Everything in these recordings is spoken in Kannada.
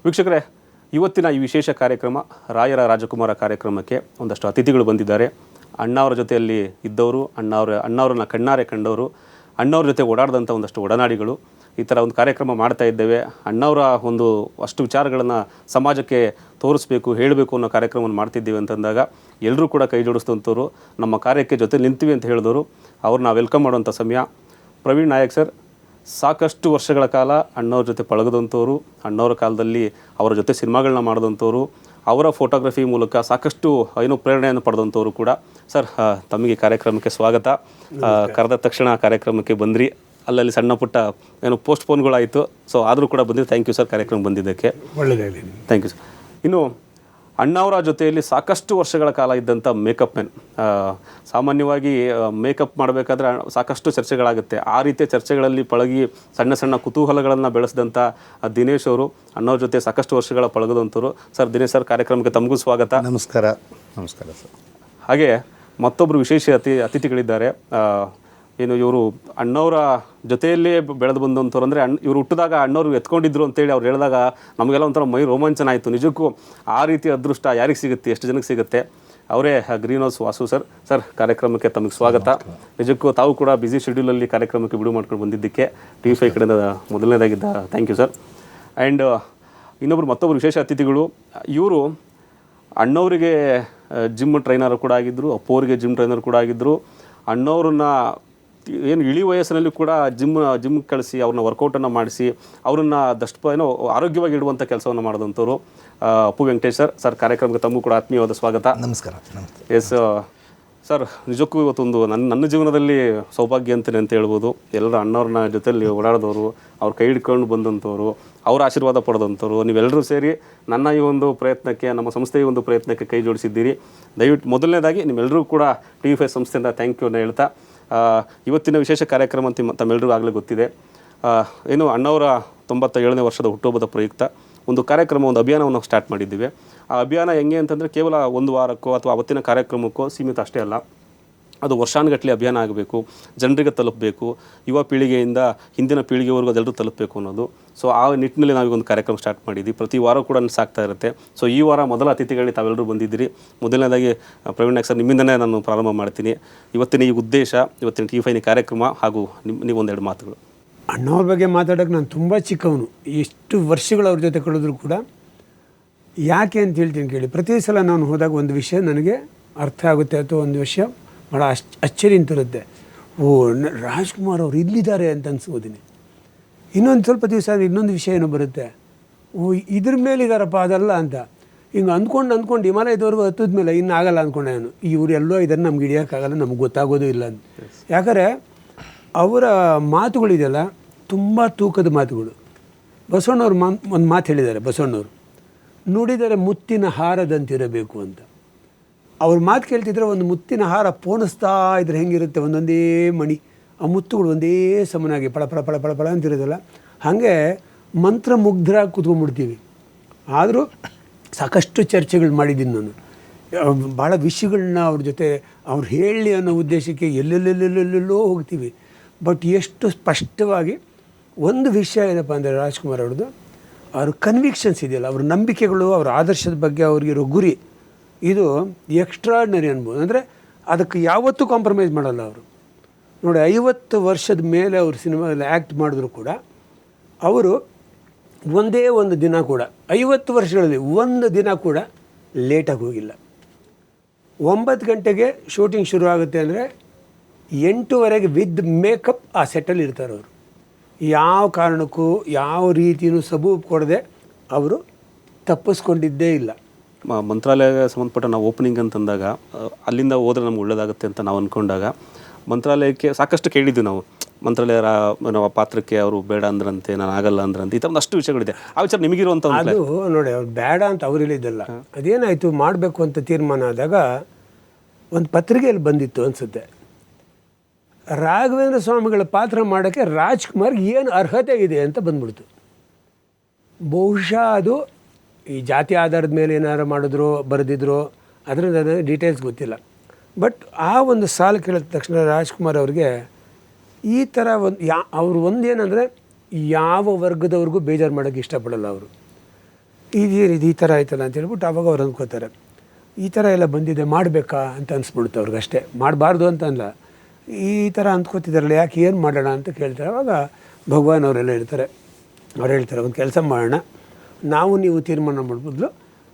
ವೀಕ್ಷಕರೇ, ಇವತ್ತಿನ ಈ ವಿಶೇಷ ಕಾರ್ಯಕ್ರಮ ರಾಯರ ರಾಜಕುಮಾರ ಕಾರ್ಯಕ್ರಮಕ್ಕೆ ಒಂದಷ್ಟು ಅತಿಥಿಗಳು ಬಂದಿದ್ದಾರೆ. ಅಣ್ಣಾವರ ಜೊತೆಯಲ್ಲಿ ಇದ್ದವರು, ಅಣ್ಣಾವ್ರನ್ನ ಕಣ್ಣಾರೆ ಕಂಡವರು, ಅಣ್ಣವ್ರ ಜೊತೆ ಓಡಾಡಿದಂಥ ಒಂದಷ್ಟು ಒಡನಾಡಿಗಳು. ಈ ಥರ ಒಂದು ಕಾರ್ಯಕ್ರಮ ಮಾಡ್ತಾ ಇದ್ದೇವೆ. ಅಣ್ಣವರ ಒಂದು ಅಷ್ಟು ವಿಚಾರಗಳನ್ನು ಸಮಾಜಕ್ಕೆ ತೋರಿಸ್ಬೇಕು, ಹೇಳಬೇಕು ಅನ್ನೋ ಕಾರ್ಯಕ್ರಮವನ್ನು ಮಾಡ್ತಿದ್ದೀವಿ ಅಂತಂದಾಗ ಎಲ್ಲರೂ ಕೂಡ ಕೈ ಜೋಡಿಸಿದಂಥವ್ರು, ನಮ್ಮ ಕಾರ್ಯಕ್ಕೆ ಜೊತೆ ನಿಂತೀವಿ ಅಂತ ಹೇಳಿದವರು, ಅವ್ರನ್ನ ವೆಲ್ಕಮ್ ಮಾಡುವಂಥ ಸಮಯ. ಪ್ರವೀಣ್ ನಾಯಕ್ ಸರ್ ಸಾಕಷ್ಟು ವರ್ಷಗಳ ಕಾಲ ಅಣ್ಣವ್ರ ಜೊತೆ ಪಳಗದಂಥವ್ರು, ಅಣ್ಣವರ ಕಾಲದಲ್ಲಿ ಅವರ ಜೊತೆ ಸಿನಿಮಾಗಳನ್ನ ಮಾಡಿದಂಥವ್ರು, ಅವರ ಫೋಟೋಗ್ರಫಿ ಮೂಲಕ ಸಾಕಷ್ಟು ಪ್ರೇರಣೆಯನ್ನು ಪಡೆದಂಥವ್ರು ಕೂಡ. ಸರ್, ತಮಗೆ ಕಾರ್ಯಕ್ರಮಕ್ಕೆ ಸ್ವಾಗತ. ಕರೆದ ತಕ್ಷಣ ಕಾರ್ಯಕ್ರಮಕ್ಕೆ ಬಂದ್ರಿ. ಅಲ್ಲಲ್ಲಿ ಸಣ್ಣ ಪುಟ್ಟ ಪೋಸ್ಟ್ಪೋನ್ಗಳಾಯಿತು, ಸೊ ಆದರೂ ಕೂಡ ಬಂದಿರಿ. ಥ್ಯಾಂಕ್ ಯು ಸರ್, ಕಾರ್ಯಕ್ರಮ ಬಂದಿದ್ದಕ್ಕೆ. ಒಳ್ಳೆಯದಾಗಲಿ. Thank you sir. ಇನ್ನು ಅಣ್ಣಾವರ ಜೊತೆಯಲ್ಲಿ ಸಾಕಷ್ಟು ವರ್ಷಗಳ ಕಾಲ ಇದ್ದಂಥ ಮೇಕಪ್ ಮ್ಯಾನ್. ಸಾಮಾನ್ಯವಾಗಿ ಮೇಕಪ್ ಮಾಡಬೇಕಾದ್ರೆ ಸಾಕಷ್ಟು ಚರ್ಚೆಗಳಾಗುತ್ತೆ. ಆ ರೀತಿಯ ಚರ್ಚೆಗಳಲ್ಲಿ ಪಳಗಿ ಸಣ್ಣ ಸಣ್ಣ ಕುತೂಹಲಗಳನ್ನು ಬೆಳೆಸಿದಂಥ ದಿನೇಶ್ ಅವರು ಅಣ್ಣವ್ರ ಜೊತೆ ಸಾಕಷ್ಟು ವರ್ಷಗಳ ಪಳಗದಂಥವ್ರು. ಸರ್, ದಿನೇಶ್ ಸರ್, ಕಾರ್ಯಕ್ರಮಕ್ಕೆ ತಮಗೂ ಸ್ವಾಗತ. ನಮಸ್ಕಾರ. ನಮಸ್ಕಾರ ಸರ್. ಹಾಗೆ ಮತ್ತೊಬ್ಬರು ವಿಶೇಷ ಅತಿಥಿಗಳಿದ್ದಾರೆ. ಇವರು ಅಣ್ಣವರ ಜೊತೆಯಲ್ಲೇ ಬೆಳೆದು ಬಂದಂಥವ್ರು. ಅಂದರೆ ಇವರು ಹುಟ್ಟಿದಾಗ ಅಣ್ಣವರು ಎತ್ಕೊಂಡಿದ್ರು ಅಂತೇಳಿ ಅವ್ರು ಹೇಳಿದಾಗ ನಮಗೆಲ್ಲ ಒಂಥರ ಮೈ ರೋಮಾಂಚನ ಆಯಿತು. ನಿಜಕ್ಕೂ ಆ ರೀತಿಯ ಅದೃಷ್ಟ ಯಾರಿಗೆ ಸಿಗುತ್ತೆ, ಎಷ್ಟು ಜನಕ್ಕೆ ಸಿಗುತ್ತೆ? ಅವರೇ green house Vasu sir. Sir, ಕಾರ್ಯಕ್ರಮಕ್ಕೆ ತಮಗೆ ಸ್ವಾಗತ. ನಿಜಕ್ಕೂ ತಾವು ಕೂಡ ಬ್ಯುಸಿ ಶೆಡ್ಯೂಲಲ್ಲಿ ಕಾರ್ಯಕ್ರಮಕ್ಕೆ ಬಿಡುವು ಮಾಡ್ಕೊಂಡು ಬಂದಿದ್ದಕ್ಕೆ TV5 ಕಡೆಯಿಂದ ಮೊದಲನೇದಾಗಿದ್ದ ಥ್ಯಾಂಕ್ ಯು ಸರ್. ಆ್ಯಂಡ್ ಮತ್ತೊಬ್ಬರು ವಿಶೇಷ ಅತಿಥಿಗಳು. ಇವರು ಅಣ್ಣವರಿಗೆ ಜಿಮ್ ಟ್ರೈನರ್ ಕೂಡ ಆಗಿದ್ದರು, ಅಪ್ಪೋರಿಗೆ ಜಿಮ್ ಟ್ರೈನರ್ ಕೂಡ ಆಗಿದ್ದರು. ಅಣ್ಣವ್ರನ್ನ ಇಳಿ ವಯಸ್ಸಿನಲ್ಲಿ ಕೂಡ ಜಿಮ್ ಕಳಿಸಿ ಅವ್ರನ್ನ ವರ್ಕೌಟನ್ನು ಮಾಡಿಸಿ ಅವರನ್ನು ಆರೋಗ್ಯವಾಗಿ ಇಡುವಂಥ ಕೆಲಸವನ್ನು ಮಾಡಿದಂಥವ್ರು ಅಪ್ಪು ವೆಂಕಟೇಶ್ ಸರ್. ಸರ್, ಕಾರ್ಯಕ್ರಮಕ್ಕೆ ತಮಗೂ ಕೂಡ ಆತ್ಮೀಯವಾದ ಸ್ವಾಗತ. ನಮಸ್ಕಾರ. ಎಸ್ ಸರ್, ನಿಜಕ್ಕೂ ಇವತ್ತೊಂದು ನನ್ನ ಜೀವನದಲ್ಲಿ ಸೌಭಾಗ್ಯ ಅಂತ ಹೇಳ್ಬೋದು. ಎಲ್ಲರ ಅಣ್ಣವ್ರನ್ನ ಜೊತೆಯಲ್ಲಿ ಓಡಾಡಿದವರು, ಅವ್ರ ಕೈ ಹಿಡ್ಕೊಂಡು ಬಂದಂಥವ್ರು, ಅವರ ಆಶೀರ್ವಾದ ಪಡೆದಂಥವ್ರು, ನೀವೆಲ್ಲರೂ ಸೇರಿ ನನ್ನ ಈ ಒಂದು ಪ್ರಯತ್ನಕ್ಕೆ, ನಮ್ಮ ಸಂಸ್ಥೆಯ ಒಂದು ಪ್ರಯತ್ನಕ್ಕೆ ಕೈ ಜೋಡಿಸಿದ್ದೀರಿ. ದಯವಿಟ್ಟು ಮೊದಲನೇದಾಗಿ ನಿಮ್ಮೆಲ್ಲರೂ ಕೂಡ TV5 ಸಂಸ್ಥೆಯಿಂದ ಥ್ಯಾಂಕ್ ಯು ಅನ್ನ ಹೇಳ್ತಾ, ಇವತ್ತಿನ ವಿಶೇಷ ಕಾರ್ಯಕ್ರಮ ಅಂತ ತಮ್ಮೆಲ್ಲರಿಗೂ ಆಗಲೇ ಗೊತ್ತಿದೆ. ಅಣ್ಣವರ 97ನೇ ವರ್ಷದ ಹುಟ್ಟುಹಬ್ಬದ ಪ್ರಯುಕ್ತ ಒಂದು ಕಾರ್ಯಕ್ರಮ, ಒಂದು ಅಭಿಯಾನವನ್ನು ಸ್ಟಾರ್ಟ್ ಮಾಡಿದ್ದೀವಿ. ಆ ಅಭಿಯಾನ ಹೆಂಗೆ ಅಂತಂದರೆ ಕೇವಲ ಒಂದು ವಾರಕ್ಕೋ ಅಥವಾ ಅವತ್ತಿನ ಕಾರ್ಯಕ್ರಮಕ್ಕೋ ಸೀಮಿತ ಅಷ್ಟೇ ಅಲ್ಲ. ಅದು ವರ್ಷಾನುಗಟ್ಟಲೆ ಅಭಿಯಾನ ಆಗಬೇಕು, ಜನರಿಗೆ ತಲುಪಬೇಕು, ಯುವ ಪೀಳಿಗೆಯಿಂದ ಹಿಂದಿನ ಪೀಳಿಗೆವರೆಗೂ ಅದೆಲ್ಲರೂ ತಲುಪಬೇಕು ಅನ್ನೋದು. ಸೊ ಆ ನಿಟ್ಟಿನಲ್ಲಿ ನಾವೀಗೊಂದು ಕಾರ್ಯಕ್ರಮ ಸ್ಟಾರ್ಟ್ ಮಾಡಿದ್ವಿ. ಪ್ರತಿ ವಾರ ಕೂಡ ಸಾಗ್ತಾ ಇರುತ್ತೆ. ಸೊ ಈ ವಾರ ಮೊದಲ ಅತಿಥಿಗಳಿಗೆ ತಾವೆಲ್ಲರೂ ಬಂದಿದ್ದೀರಿ. ಮೊದಲನೇದಾಗಿ ಪ್ರವೀಣ್ ನಾಯಕ್ ಸರ್, ನಿಮ್ಮಿಂದನೇ ನಾನು ಪ್ರಾರಂಭ ಮಾಡ್ತೀನಿ. ಇವತ್ತಿನ ಈ ಉದ್ದೇಶ, ಇವತ್ತಿನ TV5 ಕಾರ್ಯಕ್ರಮ ಹಾಗೂ ನೀವೊಂದೆರಡು ಮಾತುಗಳು. ಅಣ್ಣವ್ರ ಬಗ್ಗೆ ಮಾತಾಡೋಕ್ಕೆ ನಾನು ತುಂಬ ಚಿಕ್ಕವನು. ಎಷ್ಟು ವರ್ಷಗಳು ಅವ್ರ ಜೊತೆ ಕಳೆದ್ರು ಕೂಡ ಯಾಕೆ ಅಂತ ಹೇಳ್ತೀನಿ ಕೇಳಿ. ಪ್ರತಿ ಸಲ ನಾನು ಹೋದಾಗ ಒಂದು ವಿಷಯ ನನಗೆ ಅರ್ಥ ಆಗುತ್ತೆ, ಅಥವಾ ಒಂದು ವಿಷಯ ಭಾಳ ಅಚ್ಚರಿ ಅಂತಿರುತ್ತೆ. ರಾಜ್ಕುಮಾರ್ ಅವ್ರು ಇಲ್ಲಿದ್ದಾರೆ ಅಂತ ಅನ್ಸ್ಬೋದಿನಿ. ಇನ್ನೊಂದು ಸ್ವಲ್ಪ ದಿವಸ ಇನ್ನೊಂದು ವಿಷಯ ಏನೋ ಬರುತ್ತೆ, ಇದ್ರ ಮೇಲೆ ಇದ್ದಾರಪ್ಪ ಅದಲ್ಲ ಅಂತ. ಹಿಂಗೆ ಅಂದ್ಕೊಂಡು ಹಿಮಾಲಯದವರೆಗೂ ಹತ್ತದ ಮೇಲೆ ಇನ್ನು ಆಗಲ್ಲ ಅಂದ್ಕೊಂಡೆ ನಾನು. ಇವರೆಲ್ಲೋ ಇದನ್ನು ನಮ್ಗೆ ಹಿಡಿಯೋಕ್ಕಾಗಲ್ಲ, ನಮ್ಗೆ ಗೊತ್ತಾಗೋದು ಇಲ್ಲ ಅಂತ. ಯಾಕಂದರೆ ಅವರ ಮಾತುಗಳಿದೆಯಲ್ಲ, ತುಂಬ ತೂಕದ ಮಾತುಗಳು. ಬಸವಣ್ಣವ್ರು ಒಂದು ಮಾತು ಹೇಳಿದ್ದಾರೆ. ಬಸವಣ್ಣವರು ನುಡಿದರೆ ಮುತ್ತಿನ ಹಾರದಂತಿರಬೇಕು ಅಂತ. ಅವ್ರ ಮಾತು ಕೇಳ್ತಿದ್ರೆ ಒಂದು ಮುತ್ತಿನ ಹಾರ ಪೋಣಿಸ್ತಾ ಇದ್ರೆ ಹೆಂಗಿರುತ್ತೆ, ಒಂದೊಂದೇ ಮಣಿ, ಆ ಮುತ್ತುಗಳು ಒಂದೇ ಸಮನಾಗಿ ಪಳ ಪಳ ಪಳ ಪಳ ಪಳ ಅಂತಿರೋದಲ್ಲ, ಹಾಗೆ ಮಂತ್ರಮುಗ್ಧರಾಗಿ ಕೂತ್ಕೊಂಡ್ಬಿಡ್ತೀವಿ. ಆದರೂ ಸಾಕಷ್ಟು ಚರ್ಚೆಗಳು ಮಾಡಿದ್ದೀನಿ ನಾನು. ಭಾಳ ವಿಷಯಗಳನ್ನ ಅವ್ರ ಜೊತೆ ಅವ್ರು ಹೇಳಿ ಅನ್ನೋ ಉದ್ದೇಶಕ್ಕೆ ಎಲ್ಲೆಲ್ಲೆಲ್ಲೆಲ್ಲೆಲ್ಲೋ ಹೋಗ್ತೀವಿ. ಬಟ್ ಎಷ್ಟು ಸ್ಪಷ್ಟವಾಗಿ ಒಂದು ವಿಷಯ ಏನಪ್ಪ ಅಂದರೆ, ರಾಜ್ಕುಮಾರ್ ಅವ್ರದ್ದು ಅವ್ರ ಕನ್ವಿಕ್ಷನ್ಸ್ ಇದೆಯಲ್ಲ, ಅವ್ರ ನಂಬಿಕೆಗಳು, ಅವ್ರ ಆದರ್ಶದ ಬಗ್ಗೆ ಅವ್ರಿಗಿರೋ ಗುರಿ, ಇದು ಎಕ್ಸ್ಟ್ರಾರ್ಡಿನರಿ ಅನ್ಬೋದು. ಅಂದರೆ ಅದಕ್ಕೆ ಯಾವತ್ತೂ ಕಾಂಪ್ರಮೈಸ್ ಮಾಡಲ್ಲ ಅವರು. ನೋಡಿ, 50 ವರ್ಷದ ಮೇಲೆ ಅವರು ಸಿನಿಮಾದಲ್ಲಿ ಆ್ಯಕ್ಟ್ ಮಾಡಿದ್ರು ಕೂಡ ಅವರು ಒಂದೇ ಒಂದು ದಿನ ಕೂಡ, 50 ವರ್ಷಗಳಲ್ಲಿ ಒಂದು ದಿನ ಕೂಡ ಲೇಟಾಗಿ ಹೋಗಿಲ್ಲ. 9 ಗಂಟೆಗೆ ಶೂಟಿಂಗ್ ಶುರು ಆಗುತ್ತೆ ಅಂದರೆ 8:30 ವಿತ್ ಮೇಕಪ್ ಆ ಸೆಟ್ಟಲ್ಲಿ ಇರ್ತಾರೆ ಅವರು. ಯಾವ ಕಾರಣಕ್ಕೂ ಯಾವ ರೀತಿಯೂ ಸಬೂಬು ಕೊಡದೆ ಅವರು ತಪ್ಪಿಸ್ಕೊಂಡಿದ್ದೇ ಇಲ್ಲ. ಮಂತ್ರಾಲಯಕ್ಕೆ ಸಂಬಂಧಪಟ್ಟ ನಾವು ಓಪನಿಂಗ್ ಅಂತಂದಾಗ ಅಲ್ಲಿಂದ ಹೋದರೆ ನಮ್ಗೆ ಒಳ್ಳೆಯದಾಗುತ್ತೆ ಅಂತ ನಾವು ಅಂದ್ಕೊಂಡಾಗ, ಮಂತ್ರಾಲಯಕ್ಕೆ ಸಾಕಷ್ಟು ಕೇಳಿದ್ವಿ ನಾವು. ಮಂತ್ರಾಲಯ ಪಾತ್ರಕ್ಕೆ ಅವರು ಬೇಡ ಅಂದ್ರಂತೆ, ನಾನು ಆಗಲ್ಲ ಅಂದ್ರಂತೆ, ಈ ಥರ ಒಂದಷ್ಟು ವಿಷಯಗಳಿದೆ. ಆ ವಿಚಾರ ನಿಮಗಿರುವಂಥ ಅದು ನೋಡಿ, ಅವ್ರು ಬೇಡ ಅಂತ ಅವ್ರು ಹೇಳಿದ್ದಲ್ಲ. ಅದೇನಾಯಿತು, ಮಾಡಬೇಕು ಅಂತ ತೀರ್ಮಾನ ಆದಾಗ ಒಂದು ಪತ್ರಿಕೆಯಲ್ಲಿ ಬಂದಿತ್ತು ಅನಿಸುತ್ತೆ, ರಾಘವೇಂದ್ರ ಸ್ವಾಮಿಗಳ ಪಾತ್ರ ಮಾಡೋಕ್ಕೆ ರಾಜ್ಕುಮಾರ್ಗೆ ಏನು ಅರ್ಹತೆ ಇದೆ ಅಂತ ಬಂದ್ಬಿಡ್ತು. ಬಹುಶಃ ಅದು ಈ ಜಾತಿ ಆಧಾರದ ಮೇಲೆ ಏನಾರು ಮಾಡಿದ್ರು ಬರೆದಿದ್ರು, ಅದರಿಂದ ಡೀಟೇಲ್ಸ್ ಗೊತ್ತಿಲ್ಲ. ಬಟ್ ಆ ಒಂದು ಸಾಲು ಕೇಳಿದ ತಕ್ಷಣ ರಾಜ್ಕುಮಾರ್ ಅವ್ರಿಗೆ ಈ ಥರ ಒಂದು ಅವ್ರು ಒಂದೇನಂದರೆ ಯಾವ ವರ್ಗದವ್ರಿಗೂ ಬೇಜಾರು ಮಾಡೋಕ್ಕೆ ಇಷ್ಟಪಡಲ್ಲ ಅವರು. ಈ ಥರ ಆಯ್ತಲ್ಲ ಅಂತ ಹೇಳ್ಬಿಟ್ಟು ಆವಾಗ ಅವ್ರು ಅಂದ್ಕೋತಾರೆ ಈ ಥರ ಎಲ್ಲ ಬಂದಿದೆ ಮಾಡಬೇಕಾ ಅಂತ ಅನಿಸ್ಬಿಡುತ್ತೆ ಅವ್ರಿಗೆ ಅಷ್ಟೇ, ಮಾಡಬಾರ್ದು ಅಂತ ಅಲ್ಲ, ಈ ಥರ ಅಂದ್ಕೋತಿದ್ದಾರಲ್ಲ ಯಾಕೆ ಏನು ಮಾಡೋಣ ಅಂತ ಕೇಳ್ತಾರೆ. ಆವಾಗ ಭಗವಾನ್ ಅವರೆಲ್ಲ ಹೇಳ್ತಾರೆ, ಅವ್ರು ಹೇಳ್ತಾರೆ ಒಂದು ಕೆಲಸ ಮಾಡೋಣ, ನಾವು ನೀವು ತೀರ್ಮಾನ ಮಾಡ್ಬದ್ಲು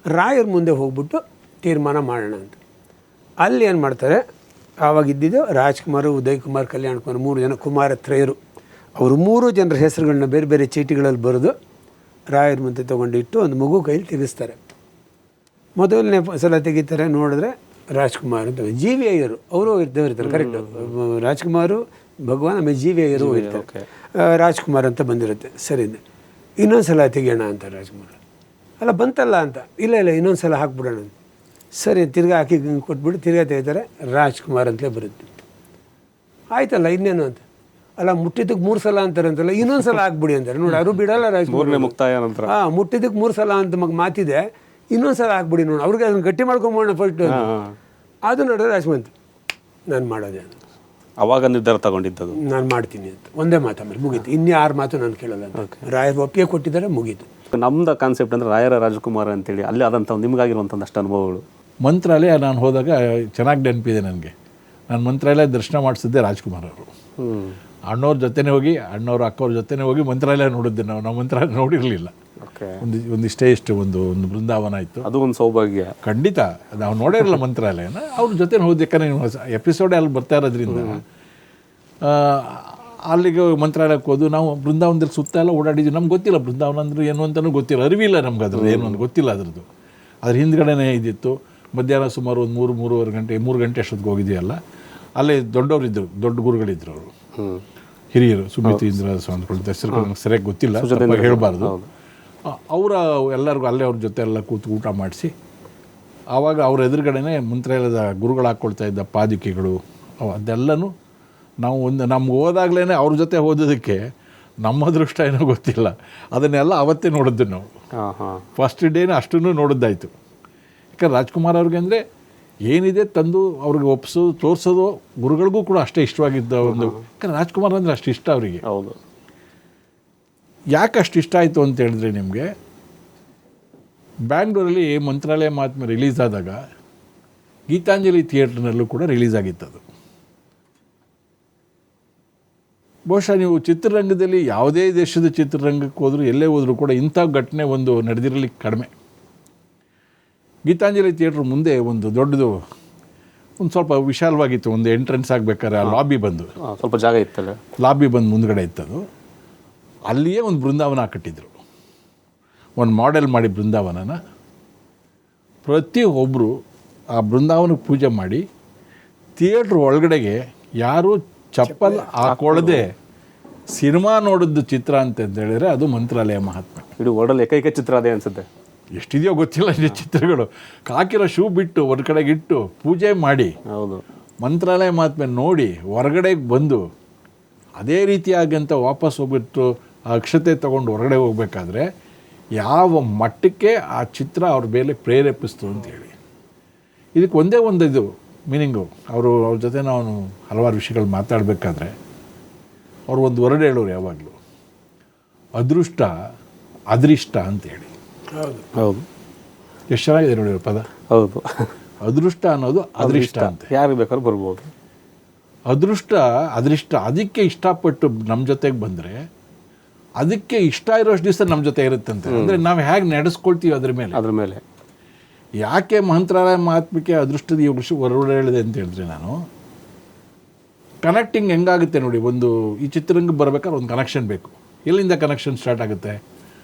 ರಾಯರ ಮುಂದೆ ಹೋಗ್ಬಿಟ್ಟು ತೀರ್ಮಾನ ಮಾಡೋಣ ಅಂತ. ಅಲ್ಲಿ ಏನು ಮಾಡ್ತಾರೆ, ಆವಾಗ ಇದ್ದಿದ್ದು ರಾಜ್ಕುಮಾರ್, ಉದಯ್ ಕುಮಾರ್, ಕಲ್ಯಾಣ್ ಕುಮಾರ್ 3 ಜನ ಕುಮಾರತ್ರಯರು. ಅವರು 3 ಜನರ ಹೆಸರುಗಳನ್ನ ಬೇರೆ ಬೇರೆ ಚೀಟಿಗಳಲ್ಲಿ ಬರೆದು ರಾಯರ ಮುಂದೆ ತೊಗೊಂಡಿಟ್ಟು ಒಂದು ಮಗು ಕೈಲಿ ತೆಗೆಸ್ತಾರೆ. ಮೊದಲನೇ ಸಲ ತೆಗಿತಾರೆ, ನೋಡಿದ್ರೆ ರಾಜ್ಕುಮಾರ್ ಅಂತ ಜಿ ವಿ ಅಯ್ಯರು ಅವರು ಇರ್ತಾರೆ. ಕರೆಕ್ಟು, ರಾಜ್ಕುಮಾರು ಭಗವಾನ್, ಆಮೇಲೆ ಜಿ ವಿ ಅಯ್ಯರು ಇರ್ತಾರೆ. ರಾಜ್ಕುಮಾರ್ ಅಂತ ಬಂದಿರುತ್ತೆ. ಸರಿ, ಇನ್ನೊಂದು ಸಲ ತೆಗಿಯೋಣ ಅಂತ ರಾಜ್ಕುಮಾರ್, ಅಲ್ಲ ಬಂತಲ್ಲ ಅಂತ, ಇಲ್ಲ ಇನ್ನೊಂದು ಸಲ ಹಾಕ್ಬಿಡೋಣ ಅಂತ. ಸರಿ, ತಿರ್ಗಾ ಹಾಕಿ ಕೊಟ್ಬಿಟ್ಟು ತಿರ್ಗಾ ತೆಗಿತಾರೆ, ರಾಜ್ಕುಮಾರ್ ಅಂತಲೇ ಬರುತ್ತೆ. ಆಯ್ತಲ್ಲ ಇನ್ನೇನು ಅಂತ, ಅಲ್ಲ ಮುಟ್ಟಿದ್ದಕ್ಕೆ 3 ಸಲ ಅಂತಾರಂತಲ್ಲ, ಇನ್ನೊಂದು ಸಲ ಹಾಕ್ಬಿಡಿ ಅಂತಾರೆ. ನೋಡಿ ಅವರು ಬಿಡಲ್ಲ ರಾಜ್ಕುಮಾರ್, ಮುಕ್ತಾಯ ನಂತರ ಮುಟ್ಟಿದ್ದಕ್ಕೆ 3 ಸಲ ಅಂತ ಮಾತಿದೆ, ಇನ್ನೊಂದು ಸಲ ಹಾಕ್ಬಿಡಿ ನೋಡಿ, ಅವ್ರಿಗೆ ಅದನ್ನು ಗಟ್ಟಿ ಮಾಡ್ಕೊಂಬೋಣ ಫಸ್ಟ್. ಅದು ನೋಡಿದ್ರೆ ರಾಜ್ಕುಮಾರ್ ನಾನು ಮಾಡೋದೇ, ಅವಾಗ ನಿರ್ಧಾರ ತಗೊಂಡಿದ್ದದು, ನಾನು ಮಾಡ್ತೀನಿ ಅಂತ ಒಂದೇ ಮಾತು, ಆಮೇಲೆ ಮುಗೀತು. ಇನ್ನೇ 6 ಮಾತು ನಾನು ಕೇಳಲ್ಲ ಅಂತ ರಾಯರು ಒಪ್ಪಿಗೆ ಕೊಟ್ಟಿದ್ದಾರೆ, ಮುಗೀತು. ನಮ್ದು ಕಾನ್ಸೆಪ್ಟ್ ಅಂದರೆ ರಾಯರ ರಾಜಕುಮಾರ ಅಂತೇಳಿ ಅಲ್ಲಿ ಆದಂಥ ನಿಮಗಾಗಿರುವಂಥ ಅಷ್ಟು ಅನುಭವಗಳು. ಮಂತ್ರಾಲಯ ನಾನು ಹೋದಾಗ ಚೆನ್ನಾಗಿ ನೆನಪಿದೆ ನನಗೆ. ನಾನು ಮಂತ್ರಾಲಯ ದರ್ಶನ ಮಾಡಿಸಿದ್ದೆ ರಾಜ್ಕುಮಾರ್ ಅವರು. ಅಣ್ಣವ್ರ ಜೊತೆನೇ ಹೋಗಿ, ಅಣ್ಣವ್ರ ಅಕ್ಕವ್ರ ಜೊತೆನೇ ಹೋಗಿ ಮಂತ್ರಾಲಯ ನೋಡಿದ್ದೆ. ನಾವು ಮಂತ್ರಾಲಯ ನೋಡಿರಲಿಲ್ಲ. ಒಂದಿಷ್ಟು ಒಂದು ಬೃಂದಾವನ ಇತ್ತು, ಅದು ಒಂದು ಸೌಭಾಗ್ಯ. ಖಂಡಿತ ನಾವು ನೋಡಿರಲ್ಲ ಮಂತ್ರಾಲಯನ, ಅವ್ರ ಜೊತೆ ಹೋದ. ಯಾಕಂದರೆ ಎಪಿಸೋಡೇ ಅಲ್ಲಿ ಬರ್ತಾ ಇರೋದ್ರಿಂದ ಅಲ್ಲಿಗೆ ಮಂತ್ರಾಲಯಕ್ಕೆ ಹೋದು ನಾವು ಬೃಂದಾವನದಲ್ಲಿ ಸುತ್ತ ಎಲ್ಲ ಓಡಾಡಿದ್ವಿ. ನಮ್ಗೆ ಗೊತ್ತಿಲ್ಲ ಬೃಂದಾವನ ಅಂದ್ರೆ ಏನು ಅಂತಲೂ ಗೊತ್ತಿಲ್ಲ, ಅರಿವಿಲ್ಲ ನಮ್ಗೆ ಅದ್ರದ್ದು ಏನು ಅಂತ ಗೊತ್ತಿಲ್ಲ. ಅದ್ರದ್ದು ಅದ್ರ ಹಿಂದ್ಗಡೆನೇ ಇದ್ದಿತ್ತು. ಮಧ್ಯಾಹ್ನ ಸುಮಾರು ಒಂದು 3-3:30 ಗಂಟೆ 3 ಗಂಟೆ ಅಷ್ಟೊತ್ತಿಗೆ ಹೋಗಿದ್ದೀವಲ್ಲ. ಅಲ್ಲೇ ದೊಡ್ಡವರಿದ್ದರು, ದೊಡ್ಡ ಗುರುಗಳಿದ್ರು ಅವರು, ಹಿರಿಯರು, ಸುಮಿತೀಂದ್ರ ಸ್ವಾಮಿಗಳು, ಹೆಸರು ಸರಿಯಾಗಿ ಗೊತ್ತಿಲ್ಲ, ಹೇಳಬಾರ್ದು. ಅವರ ಎಲ್ಲರಿಗೂ ಅಲ್ಲೇ ಅವ್ರ ಜೊತೆ ಎಲ್ಲ ಕೂತು ಊಟ ಮಾಡಿಸಿ, ಆವಾಗ ಅವ್ರ ಎದುರುಗಡೆನೇ ಮಂತ್ರಾಲಯದ ಗುರುಗಳು ಹಾಕ್ಕೊಳ್ತಾ ಇದ್ದ ಪಾದುಕೆಗಳು ಅದೆಲ್ಲನೂ ನಾವು ನಮ್ಗೆ ಹೋದಾಗ್ಲೇ ಅವ್ರ ಜೊತೆ ಓದೋದಕ್ಕೆ ನಮ್ಮ ಅದೃಷ್ಟ ಏನೋ ಗೊತ್ತಿಲ್ಲ, ಅದನ್ನೆಲ್ಲ ಅವತ್ತೇ ನೋಡಿದ್ದು ನಾವು. ಫಸ್ಟ್ ಡೇನೇ ಅಷ್ಟನ್ನು ನೋಡಿದ್ದಾಯಿತು. ಯಾಕಂದ್ರೆ ರಾಜ್ಕುಮಾರ್ ಅವ್ರಿಗೆ ಅಂದರೆ ಏನಿದೆ ತಂದು ಅವ್ರಿಗೆ ಒಪ್ಸೋದು, ತೋರಿಸೋದು ಗುರುಗಳಿಗೂ ಕೂಡ ಅಷ್ಟೇ ಇಷ್ಟವಾಗಿದ್ದ ಒಂದು. ಯಾಕಂದ್ರೆ ರಾಜ್ಕುಮಾರ್ ಅಂದರೆ ಅಷ್ಟು ಇಷ್ಟ ಅವರಿಗೆ. ಹೌದು. ಯಾಕೆ ಅಷ್ಟು ಇಷ್ಟ ಆಯಿತು ಅಂತ ಹೇಳಿದ್ರೆ, ನಿಮಗೆ ಬ್ಯಾಂಗ್ಳೂರಲ್ಲಿ ಮಂತ್ರಾಲಯ ಮಹಾತ್ಮೆ ರಿಲೀಸ್ ಆದಾಗ ಗೀತಾಂಜಲಿ ಥಿಯೇಟ್ರ್ನಲ್ಲೂ ಕೂಡ ರಿಲೀಸ್ ಆಗಿತ್ತದು. ಬಹುಶಃ ನೀವು ಚಿತ್ರರಂಗದಲ್ಲಿ ಯಾವುದೇ ದೇಶದ ಚಿತ್ರರಂಗಕ್ಕೆ ಹೋದರೂ, ಎಲ್ಲೇ ಹೋದರೂ ಕೂಡ ಇಂಥ ಘಟನೆ ಒಂದು ನಡೆದಿರಲಿಕ್ಕೆ ಕಡಿಮೆ. ಗೀತಾಂಜಲಿ ಥಿಯೇಟ್ರ್ ಮುಂದೆ ಒಂದು ದೊಡ್ಡದು, ಒಂದು ಸ್ವಲ್ಪ ವಿಶಾಲವಾಗಿತ್ತು, ಒಂದು ಎಂಟ್ರೆನ್ಸ್ ಆಗಬೇಕಾದ್ರೆ ಆ ಲಾಬಿ ಬಂದು ಸ್ವಲ್ಪ ಜಾಗ ಇತ್ತಲ್ಲ, ಲಾಬಿ ಬಂದು ಮುಂದ್ಗಡೆ ಇತ್ತದು. ಅಲ್ಲಿಯೇ ಒಂದು ಬೃಂದಾವನ ಕಟ್ಟಿದ್ರು, ಒಂದು ಮಾಡೆಲ್ ಮಾಡಿ ಬೃಂದಾವನನ. ಪ್ರತಿಯೊಬ್ಬರು ಆ ಬೃಂದಾವನಕ್ಕೆ ಪೂಜೆ ಮಾಡಿ ಥಿಯೇಟ್ರ್ ಒಳಗಡೆಗೆ ಯಾರೂ ಚಪ್ಪಲ್ ಹಾಕೊಳ್ಳದೆ ಸಿನಿಮಾ ನೋಡಿದ್ದು ಚಿತ್ರ ಅಂತ ಹೇಳಿದ್ರೆ ಅದು ಮಂತ್ರಾಲಯ ಮಹಾತ್ಮೆ. ಇಡೀ ವರ್ಲ್ಡಲ್ಲಿ ಏಕೈಕ ಚಿತ್ರ ಅದೇ ಅನಿಸುತ್ತೆ. ಎಷ್ಟಿದೆಯೋ ಗೊತ್ತಿಲ್ಲ ಈ ಚಿತ್ರಗಳು. ಹಾಕಿರೋ ಶೂ ಬಿಟ್ಟು ಒಂದು ಕಡೆಗೆ ಇಟ್ಟು ಪೂಜೆ ಮಾಡಿ, ಹೌದು, ಮಂತ್ರಾಲಯ ಮಹಾತ್ಮೆ ನೋಡಿ ಹೊರಗಡೆಗೆ ಬಂದು ಅದೇ ರೀತಿಯಾಗಂತ ವಾಪಸ್ ಹೋಗ್ಬಿಟ್ಟು ಅಕ್ಷತೆ ತೊಗೊಂಡು ಹೊರಗಡೆ ಹೋಗ್ಬೇಕಾದ್ರೆ ಯಾವ ಮಟ್ಟಕ್ಕೆ ಆ ಚಿತ್ರ ಅವ್ರ ಮೇಲೆ ಪ್ರೇರೇಪಿಸ್ತು ಅಂತೇಳಿ. ಇದಕ್ಕೆ ಒಂದೇ ಒಂದು ಇದು ಮೀನಿಂಗು. ಅವ್ರ ಜೊತೆ ನಾನು ಹಲವಾರು ವಿಷಯಗಳು ಮಾತಾಡಬೇಕಾದ್ರೆ ಅವ್ರು ಒಂದು ವರ್ಡ್ ಹೇಳೋರು ಯಾವಾಗಲೂ, ಅದೃಷ್ಟ ಅದೃಷ್ಟ ಅಂತೇಳಿ. ಹೌದು ಹೌದು, ಎಷ್ಟು ಚೆನ್ನಾಗಿದೆ ನೋಡಿ ಪದ. ಹೌದು, ಅದೃಷ್ಟ ಅನ್ನೋದು ಅದೃಷ್ಟ ಅಂತ, ಯಾರು ಬೇಕಾದ್ರೂ ಬರ್ಬೋದು. ಅದೃಷ್ಟ ಅದೃಷ್ಟ ಅದಕ್ಕೆ ಇಷ್ಟಪಟ್ಟು ನಮ್ಮ ಜೊತೆಗೆ ಬಂದರೆ ಅದಕ್ಕೆ ಇಷ್ಟ ಇರೋಷ್ಟು ದಿವಸ ನಮ್ಮ ಜೊತೆ ಇರುತ್ತಂತೆ. ಅಂದರೆ ನಾವು ಹೇಗೆ ನಡೆಸ್ಕೊಳ್ತೀವಿ ಅದ್ರ ಮೇಲೆ. ಯಾಕೆ ಮಂತ್ರಾಲಯ ಮಹಾತ್ಮಕ್ಕೆ ಅದೃಷ್ಟದ ಹೊರಗಡೆ ಹೇಳಿದೆ ಅಂತ ಹೇಳಿದ್ರೆ, ನಾನು ಕನೆಕ್ಟಿಂಗ್ ಹೆಂಗಾಗುತ್ತೆ ನೋಡಿ. ಒಂದು ಈ ಚಿತ್ರರಂಗಕ್ಕೆ ಬರಬೇಕಾದ್ರೆ ಒಂದು ಕನೆಕ್ಷನ್ ಬೇಕು. ಎಲ್ಲಿಂದ ಕನೆಕ್ಷನ್ ಸ್ಟಾರ್ಟ್ ಆಗುತ್ತೆ?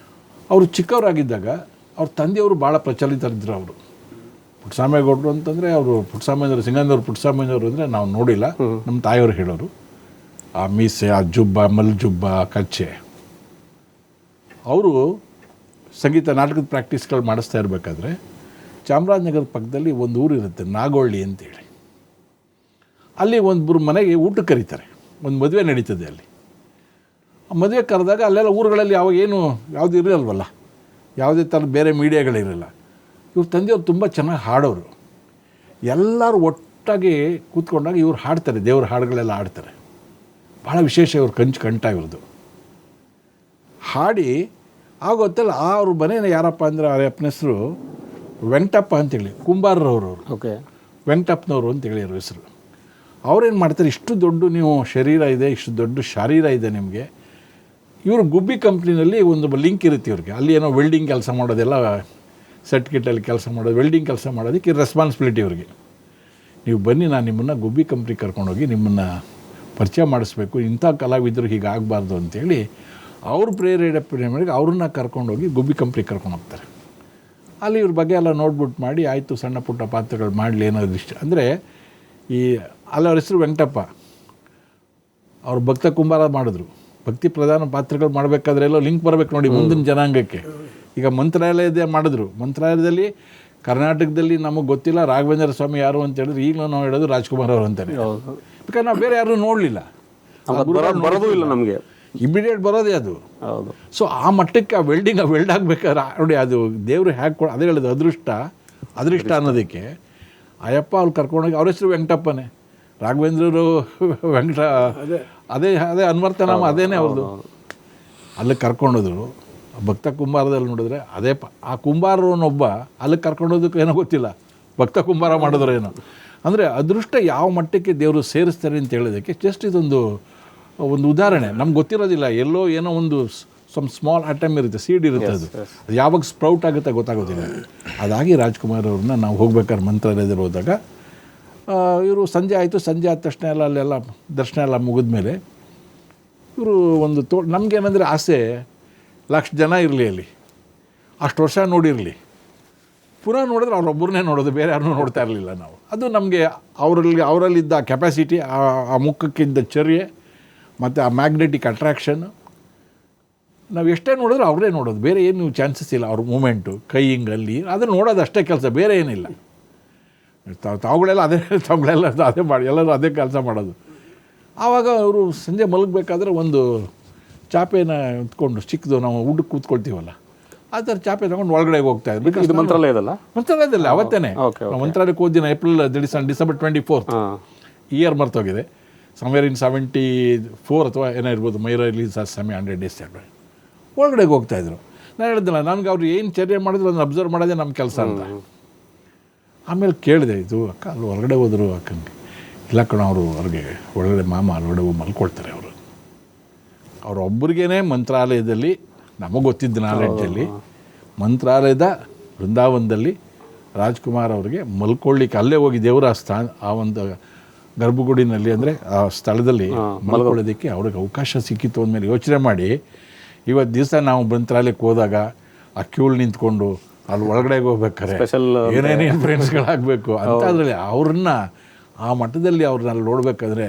ಅವರು ಚಿಕ್ಕವರಾಗಿದ್ದಾಗ ಅವ್ರ ತಂದೆಯವರು ಭಾಳ ಪ್ರಚಲಿತರಿದ್ದರು. ಅವರು ಪುಟ್ಟಸ್ವಾಮಿಗೌಡರು ಅಂತಂದರೆ, ಅವರು ಪುಟ್ಟಸ್ವಾಮಿಯವರು, ಸಿಂಗಂದವ್ರು ಪುಟ್ಟಸ್ವಾಮಿಯವರು ಅಂದರೆ ನಾವು ನೋಡಿಲ್ಲ, ನಮ್ಮ ತಾಯಿಯವರು ಹೇಳೋರು. ಆ ಮೀಸೆ, ಆ ಜುಬ್ಬ, ಮಲ್ ಜುಬ್ಬ, ಕಚ್ಚೆ. ಅವರು ಸಂಗೀತ ನಾಟಕದ ಪ್ರಾಕ್ಟೀಸ್ಗಳು ಮಾಡಿಸ್ತಾ ಇರಬೇಕಾದ್ರೆ ಚಾಮರಾಜನಗರದ ಪಕ್ಕದಲ್ಲಿ ಒಂದು ಊರು ಇರುತ್ತೆ, ನಾಗೋಳ್ಳಿ ಅಂತೇಳಿ. ಅಲ್ಲಿ ಒಂದು ಮನೆಗೆ ಊಟಕ್ಕೆ ಕರೀತಾರೆ, ಒಂದು ಮದುವೆ ನಡೀತದೆ ಅಲ್ಲಿ. ಆ ಮದುವೆ ಕರೆದಾಗ ಅಲ್ಲೆಲ್ಲ ಊರುಗಳಲ್ಲಿ ಯಾವುದು ಇರಲ್ವಲ್ಲ, ಯಾವುದೇ ಥರದ ಬೇರೆ ಮೀಡಿಯಾಗಳಿರಲ್ಲ. ಇವ್ರ ತಂದೆಯವ್ರು ತುಂಬ ಚೆನ್ನಾಗಿ ಹಾಡೋರು. ಎಲ್ಲರೂ ಒಟ್ಟಾಗಿ ಕೂತ್ಕೊಂಡಾಗ ಇವ್ರು ಹಾಡ್ತಾರೆ, ದೇವ್ರ ಹಾಡುಗಳೆಲ್ಲ ಹಾಡ್ತಾರೆ. ಭಾಳ ವಿಶೇಷ ಇವ್ರ ಕಂಠ ಇವ್ರದ್ದು. ಹಾಡಿ ಆಗೊತ್ತಲ್ಲ ಅವ್ರ ಮನೇನ ಯಾರಪ್ಪ ಅಂದರೆ ಅವ್ರ ಅಪ್ಪನ ಹೆಸರು ವೆಂಕಟಪ್ಪ ಅಂತೇಳಿ ಕುಂಬಾರರವರು. ಓಕೆ. ವೆಂಕಟಪ್ಪನವರು ಅಂತೇಳಿ ಅವ್ರ ಹೆಸರು. ಅವ್ರೇನು ಮಾಡ್ತಾರೆ, ಇಷ್ಟು ದೊಡ್ಡ ನೀವು ಶರೀರ ಇದೆ, ಇಷ್ಟು ದೊಡ್ಡ ಶಾರೀರ ಇದೆ ನಿಮಗೆ. ಇವರು ಗುಬ್ಬಿ ಕಂಪ್ನಿನಲ್ಲಿ ಒಂದು ಲಿಂಕ್ ಇರುತ್ತೆ ಇವ್ರಿಗೆ. ಅಲ್ಲಿ ಏನೋ ವೆಲ್ಡಿಂಗ್ ಕೆಲಸ ಮಾಡೋದೆಲ್ಲ, ಸೆಟ್ ಕಿಟ್ಟಲ್ಲಿ ಕೆಲಸ ಮಾಡೋದು, ವೆಲ್ಡಿಂಗ್ ಕೆಲಸ ಮಾಡೋದಕ್ಕೆ ರೆಸ್ಪಾನ್ಸಿಬಿಲಿಟಿ ಇವ್ರಿಗೆ. ನೀವು ಬನ್ನಿ, ನಾನು ನಿಮ್ಮನ್ನು ಗುಬ್ಬಿ ಕಂಪ್ನಿ ಕರ್ಕೊಂಡೋಗಿ ನಿಮ್ಮನ್ನು ಪರಿಚಯ ಮಾಡಿಸ್ಬೇಕು, ಇಂಥ ಕಲಾವಿದರು ಹೀಗಾಗಬಾರ್ದು ಅಂತೇಳಿ ಅವ್ರ ಪ್ರೇರೇಪಣೆ ಮಾಡಿ ಅವ್ರನ್ನ ಕರ್ಕೊಂಡೋಗಿ ಗುಬ್ಬಿ ಕಂಪ್ನಿ ಕರ್ಕೊಂಡು ಹೋಗ್ತಾರೆ. ಅಲ್ಲಿ ಇವ್ರ ಬಗ್ಗೆ ಎಲ್ಲ ನೋಡ್ಬಿಟ್ಟು ಮಾಡಿ, ಆಯಿತು ಸಣ್ಣ ಪುಟ್ಟ ಪಾತ್ರಗಳು ಮಾಡಲಿ ಏನಾದ್ರು ಇಷ್ಟ ಅಂದರೆ ಅಲ್ಲಿ ಅವ್ರ ಹೆಸರು ವೆಂಕಟಪ್ಪ. ಅವ್ರು ಭಕ್ತ ಕುಂಬಾರ ಮಾಡಿದ್ರು. ಭಕ್ತಿ ಪ್ರಧಾನ ಪಾತ್ರಗಳು ಮಾಡಬೇಕಾದ್ರೆ ಎಲ್ಲ ಲಿಂಕ್ ಬರಬೇಕು ನೋಡಿ ಮುಂದಿನ ಜನಾಂಗಕ್ಕೆ. ಈಗ ಮಂತ್ರಾಲಯದೇ ಮಾಡಿದ್ರು. ಮಂತ್ರಾಲಯದಲ್ಲಿ ಕರ್ನಾಟಕದಲ್ಲಿ ನಮಗೆ ಗೊತ್ತಿಲ್ಲ ರಾಘವೇಂದ್ರ ಸ್ವಾಮಿ ಯಾರು ಅಂತ ಹೇಳಿದ್ರೆ ಈಗಲೂ ನಾವು ಹೇಳೋದು ರಾಜ್ಕುಮಾರ್ ಅವರು ಅಂತಾರೆ. ಯಾಕಂದ್ರೆ ನಾವು ಬೇರೆ ಯಾರೂ ನೋಡಲಿಲ್ಲ, ಬರೋದು ಇಲ್ಲ ನಮಗೆ, ಇಮಿಡಿಯೇಟ್ ಬರೋದೇ ಅದು. ಹೌದು. ಸೊ ಆ ಮಟ್ಟಕ್ಕೆ ಆ ವೆಲ್ಡ್ ಆಗಬೇಕಾದ್ರೆ ನೋಡಿ ಅದು ದೇವರು ಹೇಗೆ ಅದೇ ಹೇಳೋದು ಅದೃಷ್ಟ ಅನ್ನೋದಕ್ಕೆ. ಅಯ್ಯಪ್ಪ ಅವ್ರು ಕರ್ಕೊಂಡೋಗಿ ಅವ್ರ ಹೆಸರು ವೆಂಕಟಪ್ಪನೇ. ರಾಘವೇಂದ್ರರು ವೆಂಕಟ ಅದೇ ಅನ್ವರ್ಥನಾಮ ಅದೇನೇ ಅವ್ರದ್ದು. ಅಲ್ಲಿಗೆ ಕರ್ಕೊಂಡೋದ್ರು. ಭಕ್ತ ಕುಂಬಾರದಲ್ಲಿ ನೋಡಿದ್ರೆ ಅದೇ ಆ ಕುಂಬಾರನೊಬ್ಬ ಅಲ್ಲಿಗೆ ಕರ್ಕೊಂಡೋದಕ್ಕೆ ಏನೋ ಗೊತ್ತಿಲ್ಲ, ಭಕ್ತ ಕುಂಬಾರ ಮಾಡಿದ್ರು ಏನೋ. ಅಂದರೆ ಅದೃಷ್ಟ ಯಾವ ಮಟ್ಟಕ್ಕೆ ದೇವರು ಸೇರಿಸ್ತಾರೆ ಅಂತ ಹೇಳೋದಕ್ಕೆ ಜಸ್ಟ್ ಇದೊಂದು ಉದಾಹರಣೆ. ನಮ್ಗೆ ಗೊತ್ತಿರೋದಿಲ್ಲ, ಎಲ್ಲೋ ಏನೋ ಒಂದು ಸ್ಮಾಲ್ ಅಟಮ್ ಇರುತ್ತೆ, ಸೀಡ್ ಇರುತ್ತೆ, ಅದು ಯಾವಾಗ ಸ್ಪ್ರೌಟ್ ಆಗುತ್ತೆ ಗೊತ್ತಾಗೋದಿಲ್ಲ. ಅದಾಗಿ ರಾಜ್ಕುಮಾರ್ ಅವ್ರನ್ನ ನಾವು ಹೋಗ್ಬೇಕಾದ್ರೆ ಮಂತ್ರಾಲಯದಲ್ಲಿ ಹೋದಾಗ ಇವರು ಸಂಜೆ ಆಯಿತು. ಸಂಜೆ ಆದ ತಕ್ಷಣ ಅಲ್ಲೆಲ್ಲ ದರ್ಶನ ಎಲ್ಲ ಮುಗಿದ ಮೇಲೆ ಇವರು ಒಂದು ನಮಗೇನಂದರೆ ಆಸೆ, 1,00,000 ಜನ ಇರಲಿ ಅಲ್ಲಿ, ಅಷ್ಟು ವರ್ಷ ನೋಡಿರಲಿ, ಪುನಃ ನೋಡಿದ್ರೆ ಅವ್ರೊಬ್ಬರನ್ನೇ ನೋಡೋದು, ಬೇರೆ ಯಾರನ್ನೂ ನೋಡ್ತಾ ಇರಲಿಲ್ಲ ನಾವು. ಅದು ನಮಗೆ ಅವರಲ್ಲಿದ್ದ ಕೆಪಾಸಿಟಿ, ಆ ಮುಖಕ್ಕಿದ್ದ ಚರ್ಯೆ ಮತ್ತು ಆ ಮ್ಯಾಗ್ನೆಟಿಕ್ ಅಟ್ರಾಕ್ಷನ್ನು ನಾವು ಎಷ್ಟೇ ನೋಡಿದ್ರೆ ಅವರೇ ನೋಡೋದು, ಬೇರೆ ಏನು ಚಾನ್ಸಸ್ ಇಲ್ಲ. ಅವ್ರ ಮೂಮೆಂಟು, ಕೈ ಹಿಂಗಲ್ಲಿ ಅದನ್ನು ನೋಡೋದು ಅಷ್ಟೇ ಕೆಲಸ, ಬೇರೆ ಏನಿಲ್ಲ. ತಾವುಗಳೆಲ್ಲ ಅದೇ ಮಾಡಿ, ಎಲ್ಲರೂ ಅದೇ ಕೆಲಸ ಮಾಡೋದು. ಆವಾಗ ಅವರು ಸಂಜೆ ಮಲಗಬೇಕಾದ್ರೆ ಒಂದು ಚಾಪೆನ ಎತ್ಕೊಂಡು, ಚಿಕ್ಕದು ನಾವು ಊಟಕ್ಕೆ ಕೂತ್ಕೊಳ್ತೀವಲ್ಲ ಆ ಥರ ಚಾಪೆ ತೊಗೊಂಡು ಒಳಗಡೆ ಹೋಗ್ತಾ ಇದ್ರು. ಇದು ಮಂತ್ರಾಲಯದಲ್ಲಿ ಅವತ್ತೇನೆ ಮಂತ್ರಾಲಯಕ್ಕೆ ಹೋದಿನ ಏಪ್ರಿಲ್ ಡಿಸೆಂಬರ್ 24th ಇಯರ್ ಮರ್ತೋಗಿದೆ. ಸಮ್ವೇರ್ ಇನ್ 74 ಅಥವಾ ಏನೋ ಇರ್ಬೋದು. ಮೈ ರಿಲೀಸ್ ಆ ಸಮಯ 100 days ಒಳಗಡೆಗೆ ಹೋಗ್ತಾಯಿದ್ರು. ನಾನು ಹೇಳಿದ್ನಲ್ಲ, ನನಗೆ ಅವ್ರು ಏನು ಚರ್ಯೆ ಮಾಡಿದ್ರು ಅದನ್ನು ಅಬ್ಸರ್ವ್ ಮಾಡೋದೇ ನಮ್ಮ ಕೆಲಸ ಅಂತ. ಆಮೇಲೆ ಕೇಳಿದೆ, ಇದು ಅಕ್ಕ ಅಲ್ಲಿ ಹೊರಗಡೆ ಹೋದರು ಅಕ್ಕಂಗೆ. ಇಲ್ಲ ಕಣ, ಅವರು ಹೊರಗೆ ಒಳಗಡೆ ಮಾಮ ಹೊರಗಡೆ ಹೋಗಿ ಮಲ್ಕೊಳ್ತಾರೆ ಅವರು. ಅವರೊಬ್ಬರಿಗೇ ಮಂತ್ರಾಲಯದಲ್ಲಿ, ನಮಗೆ ಗೊತ್ತಿದ್ದ ನಾಲೆಡ್ಜಲ್ಲಿ, ಮಂತ್ರಾಲಯದ ವೃಂದಾವನದಲ್ಲಿ ರಾಜ್ಕುಮಾರ್ ಅವರಿಗೆ ಮಲ್ಕೊಳ್ಳಿಕ್ಕೆ ಅಲ್ಲೇ ಹೋಗಿ ದೇವರ ಆ ಒಂದು ಗರ್ಭಗುಡಿನಲ್ಲಿ ಅಂದರೆ ಆ ಸ್ಥಳದಲ್ಲಿ ಮಲ್ಕೊಳ್ಳೋದಕ್ಕೆ ಅವ್ರಿಗೆ ಅವಕಾಶ ಸಿಕ್ಕಿತ್ತು ಅಂದಮೇಲೆ ಯೋಚನೆ ಮಾಡಿ, ಇವತ್ತು ದಿವಸ ನಾವು ಮಂತ್ರಾಲಯಕ್ಕೆ ಹೋದಾಗ ಆ ಕ್ಯೂಲ್ ನಿಂತ್ಕೊಂಡು ಅಲ್ಲಿ ಒಳಗಡೆಗೆ ಹೋಗ್ಬೇಕಾರೆ ಏನೇನೇನು ಫ್ರೆಂಡ್ಸ್ಗಳಾಗಬೇಕು ಅಂತ, ಅದರಲ್ಲಿ ಅವ್ರನ್ನ ಆ ಮಟ್ಟದಲ್ಲಿ ಅವ್ರನ್ನ ಅಲ್ಲಿ ನೋಡಬೇಕಾದ್ರೆ